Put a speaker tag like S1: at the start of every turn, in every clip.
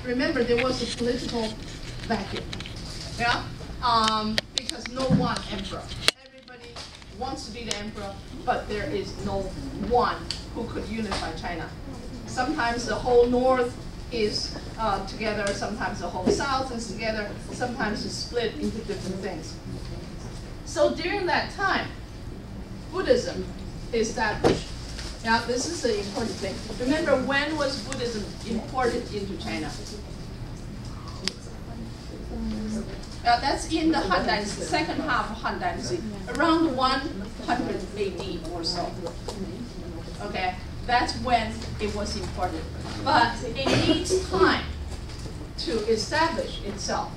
S1: remember there was a political vacuum, yeah, because no one emperor. Everybody wants to be the emperor, but there is no one who could unify China. Sometimes the whole north is together, sometimes the whole south is together, sometimes it's split into different things. So during that time, Buddhism established. Now this is the important thing. Remember, when was Buddhism imported into China? That's in the Han Dynasty, second half of Han Dynasty, around 100 AD or so. Okay, that's when it was imported. But it needs time to establish itself.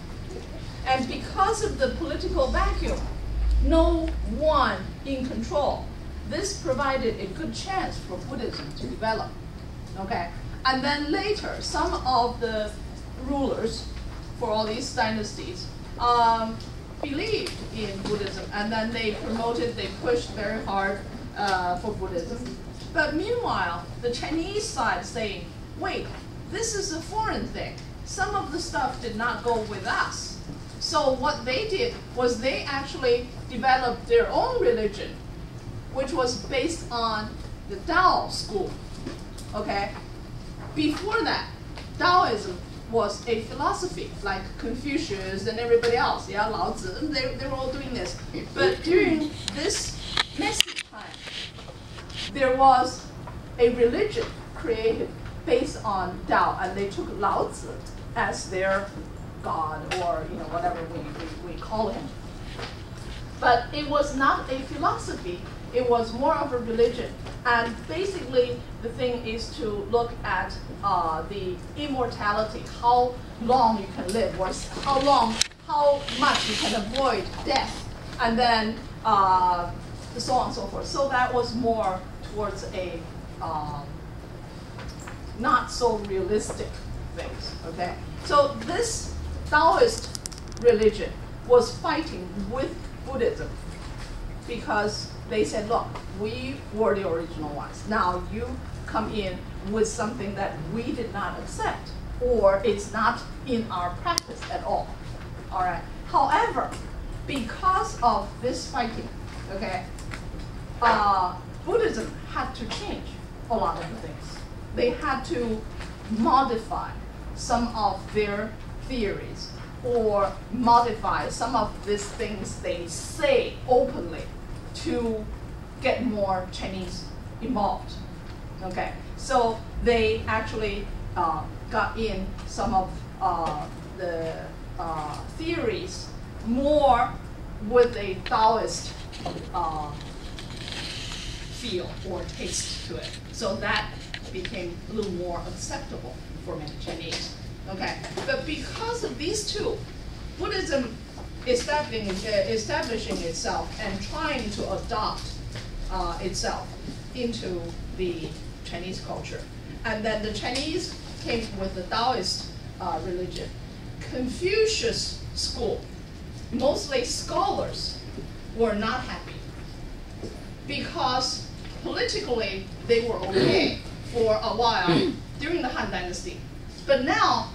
S1: And because of the political vacuum, no one in control, this provided a good chance for Buddhism to develop. Okay, and then later, some of the rulers for all these dynasties believed in Buddhism, and then they promoted, they pushed very hard for Buddhism. But meanwhile, the Chinese side saying, wait, this is a foreign thing. Some of the stuff did not go with us. So what they did was they actually developed their own religion, which was based on the Tao school. Okay? Before that, Taoism was a philosophy, like Confucius and everybody else, yeah, Lao Tzu, they were all doing this. But during this messy time, there was a religion created based on Tao, and they took Lao Tzu as their god, or whatever we call him. But it was not a philosophy, it was more of a religion. And basically, the thing is to look at the immortality, how long you can live, or how much you can avoid death, and then so on and so forth. So that was more towards a not so realistic things. Okay, so this Taoist religion was fighting with Buddhism because they said, look, we were the original ones. Now you come in with something that we did not accept, or it's not in our practice at all. All right. However, because of this fighting, okay, Buddhism had to change a lot of the things. They had to modify some of their theories, or modify some of these things they say openly to get more Chinese involved. Okay, so they actually got in some of the theories more with a Taoist feel or taste to it. So that became a little more acceptable for many Chinese. Okay, but because of these two, Buddhism establishing itself and trying to adopt itself into the Chinese culture. And then the Chinese came with the Taoist religion. Confucius school, mostly scholars, were not happy because politically they were okay for a while during the Han Dynasty. But now,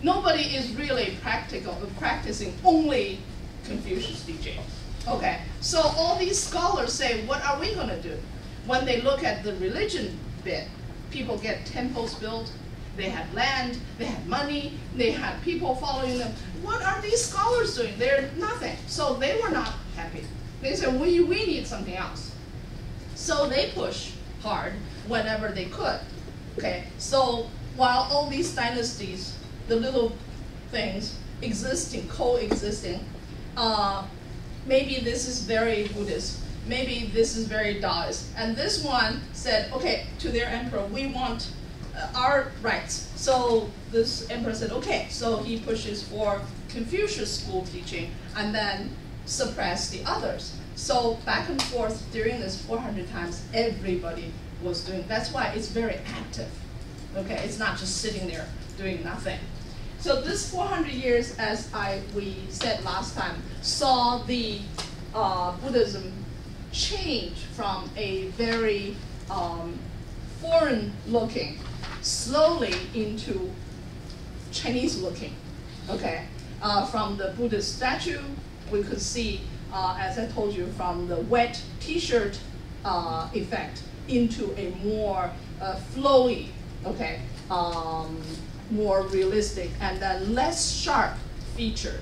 S1: nobody is really practicing only Confucius teaching. Okay, so all these scholars say, what are we going to do? When they look at the religion bit, people get temples built, they had land, they had money, they had people following them. What are these scholars doing? They're nothing. So they were not happy. They said, we need something else. So they push hard whenever they could. Okay, so while all these dynasties, the little things coexisting, maybe this is very Buddhist, maybe this is very Taoist, and this one said, okay, to their emperor, we want our rights. So this emperor said, okay, so he pushes for Confucius school teaching and then suppress the others. So back and forth during this 400 times, everybody was doing, that's why it's very active. Okay, it's not just sitting there doing nothing. So this 400 years, as we said last time, saw the Buddhism change from a very foreign-looking, slowly into Chinese looking. Okay, from the Buddhist statue, we could see, as I told you, from the wet T-shirt effect into a more flowy, okay, more realistic and then less sharp featured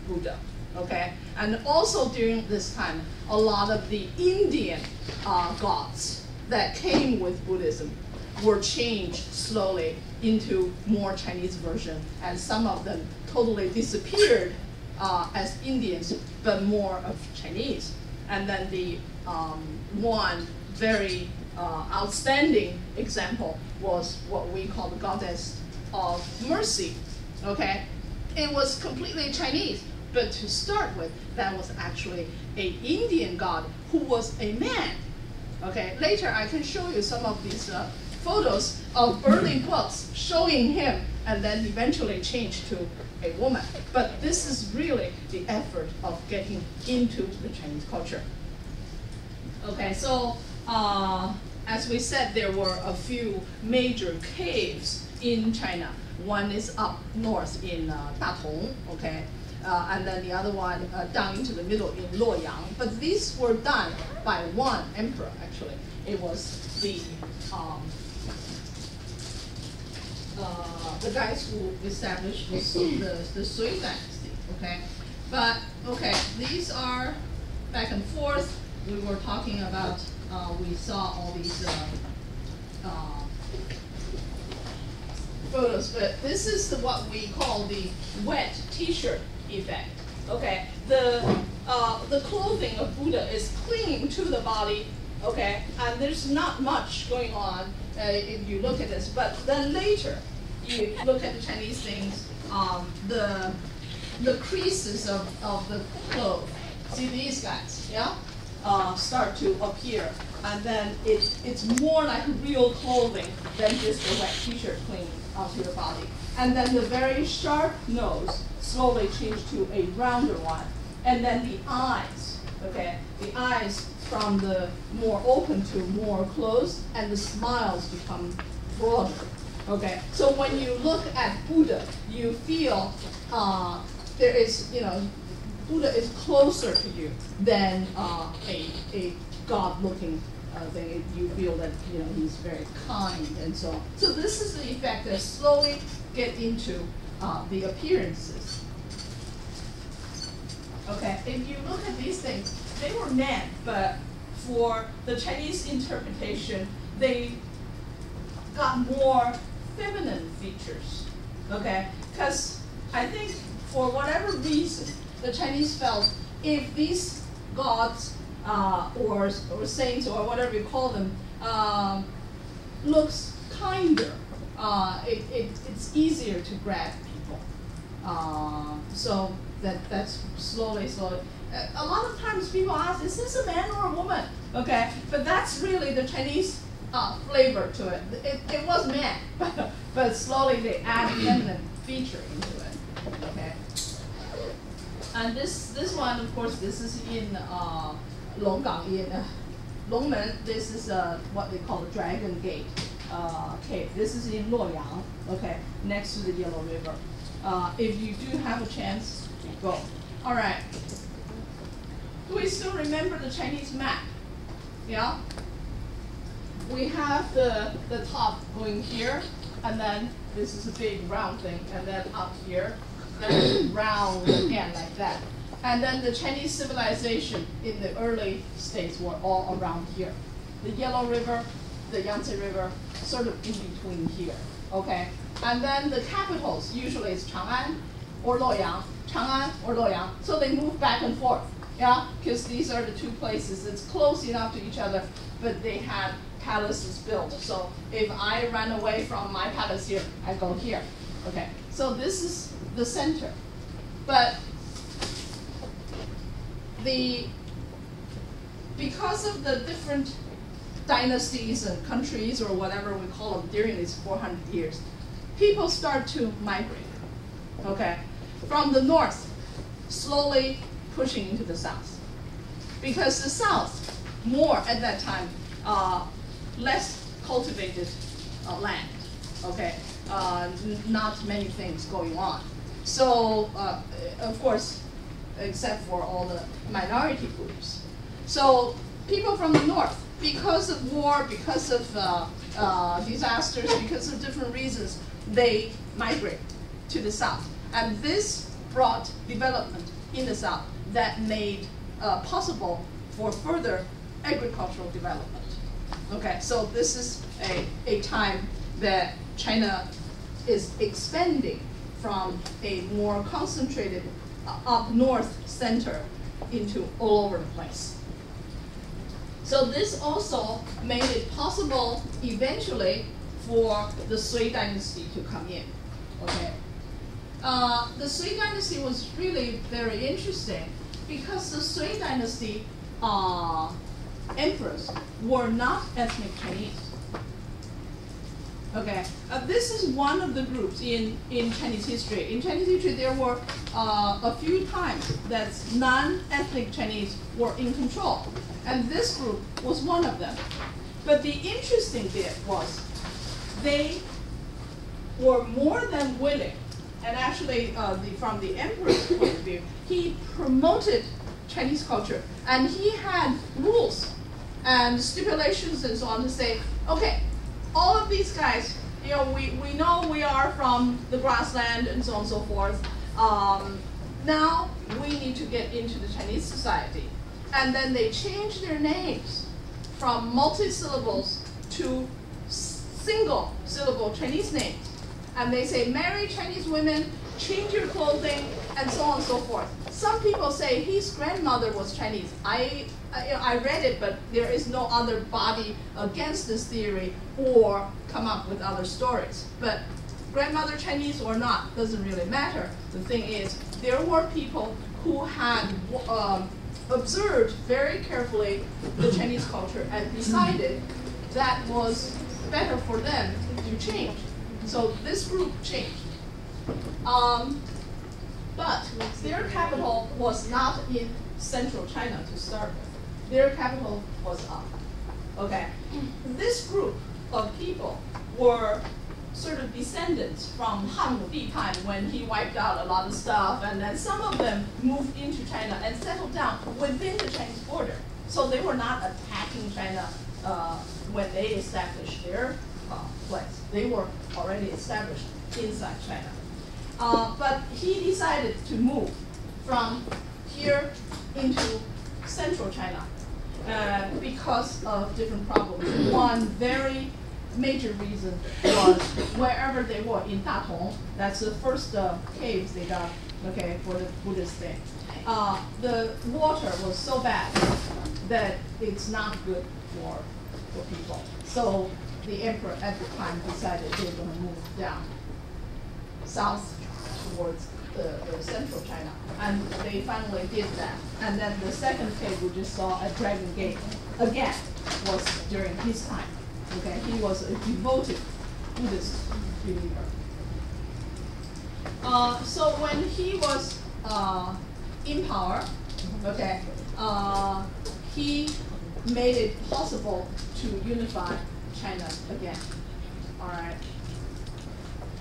S1: Buddha. Okay, and also during this time, a lot of the Indian gods that came with Buddhism were changed slowly into more Chinese version, and some of them totally disappeared as Indians, but more of Chinese. And then the one very outstanding example was what we call the goddess of mercy. Okay, it was completely Chinese, but to start with, that was actually an Indian god who was a man. Okay, later I can show you some of these photos of early books showing him, and then eventually changed to a woman. But this is really the effort of getting into the Chinese culture. Okay, so as we said, there were a few major caves in China. One is up north in Datong, okay, and then the other one down into the middle in Luoyang. But these were done by one emperor, actually. It was the guys who established the Sui dynasty, okay? But, okay, these are back and forth. We were talking about, we saw all these photos, but this is what we call the wet T-shirt effect. Okay, the clothing of Buddha is clinging to the body. Okay, and there's not much going on if you look at this. But then later, you look at the Chinese things, the creases of the clothes. See these guys, yeah, start to appear, and then it's more like real clothing than just a wet T-shirt clinging onto your body. And then the very sharp nose slowly changed to a rounder one, and then the eyes. Okay, the eyes from the more open to more closed, and the smiles become broader. Okay, so when you look at Buddha, you feel there is, Buddha is closer to you than a God-looking thing. You feel that he's very kind and so on. So this is the effect that slowly get into the appearances. Okay, if you look at these things, they were men, but for the Chinese interpretation, they got more feminine features. Okay, because I think for whatever reason, the Chinese felt if these gods or saints or whatever you call them looks kinder, it's easier to grab people. So that's slowly. A lot of times people ask, is this a man or a woman? Okay, but that's really the Chinese flavor to it. It was man, but slowly they add feminine feature into it. Okay. And this one, of course, this is in Longgang, in Longmen. This is what they call the Dragon Gate cave. This is in Luoyang, okay, next to the Yellow River. If you do have a chance, go. All right. Do we still remember the Chinese map? Yeah? We have the top going here, and then this is a big round thing, and then up here, then round again like that. And then the Chinese civilization in the early states were all around here. The Yellow River, the Yangtze River, sort of in between here, okay? And then the capitals, usually it's Chang'an or Luoyang, Chang'an or Luoyang, so they move back and forth, yeah? Because these are the two places. It's close enough to each other, but they had palaces built. So if I run away from my palace here, I go here, okay? So this is the center. But because of the different dynasties and countries or whatever we call them during these 400 years, people start to migrate, okay? From the north, slowly pushing into the south. Because the south, more at that time, less cultivated land, okay? not many things going on. So, of course, except for all the minority groups. So people from the north, because of war, because of disasters, because of different reasons, they migrate to the south. And this brought development in the south that made possible for further agricultural development. Okay, so this is a time that China is expanding from a more concentrated up north center into all over the place. So this also made it possible eventually for the Sui dynasty to come in. Okay, the Sui dynasty was really very interesting because the Sui dynasty emperors were not ethnic Chinese. Okay, this is one of the groups in Chinese history. In Chinese history, there were a few times that non-ethnic Chinese were in control, and this group was one of them. But the interesting bit was they were more than willing, and actually from the emperor's point of view, he promoted Chinese culture, and he had rules and stipulations and so on to say, okay, all of these guys, you know, we know we are from the grassland and so on and so forth. Now we need to get into the Chinese society. And then they change their names from multi-syllables to single-syllable Chinese names. And they say, marry Chinese women, change your clothing, and so on and so forth. Some people say his grandmother was Chinese. I read it, but there is no other body against this theory or come up with other stories. But grandmother Chinese or not, doesn't really matter. The thing is, there were people who had observed very carefully the Chinese culture and decided that was better for them to change. So this group changed. But their capital was not in central China to start with. Their capital was up. Okay. This group of people were sort of descendants from Han武Di time when he wiped out a lot of stuff, and then some of them moved into China and settled down within the Chinese border. So they were not attacking China when they established their place. They were already established inside China. But he decided to move from here into central China because of different problems. One very major reason was wherever they were in Datong, that's the first caves they got, okay, for the Buddhist thing. The water was so bad that it's not good for people. So the emperor at the time decided they were going to move down south towards the central China. And they finally did that. And then the second cave we just saw at Dragon Gate, again, was during his time. Okay, he was a devoted Buddhist believer. So when he was in power, okay, he made it possible to unify China again. All right,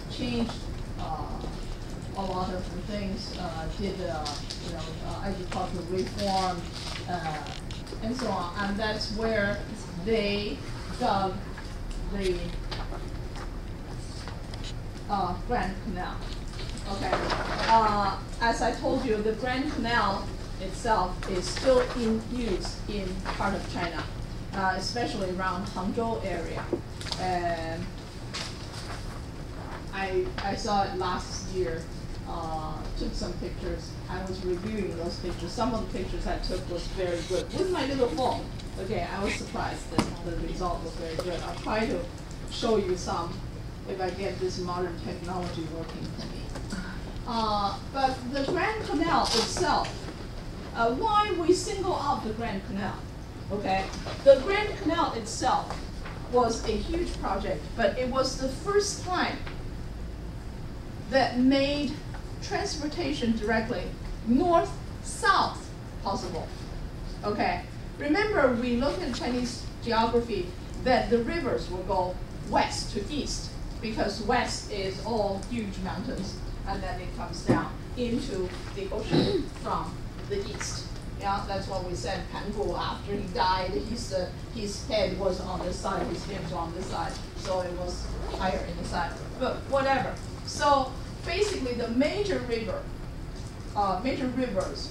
S1: changed a lot of things, did agricultural reform, and so on, and that's where they dug the Grand Canal. Okay, as I told you, the Grand Canal itself is still in use in part of China, especially around Hangzhou area. And I saw it last year. Took some pictures. I was reviewing those pictures. Some of the pictures I took was very good with my little phone. Okay, I was surprised that the result was very good. I'll try to show you some if I get this modern technology working for me. But the Grand Canal itself, why we single out the Grand Canal? Okay, the Grand Canal itself was a huge project, but it was the first time that made transportation directly north-south possible. Okay, remember we looked at Chinese geography that the rivers will go west to east. because west is all huge mountains, and then it comes down into the ocean from the east. Yeah, that's what we said. Pangu, after he died, his head was on this side, his limbs on this side, so it was higher in the side. But whatever. So basically, the major rivers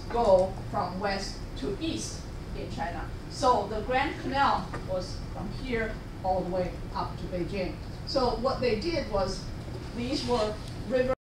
S1: go from west to east in China. So the Grand Canal was from here all the way up to Beijing. So what they did was, these were rivers.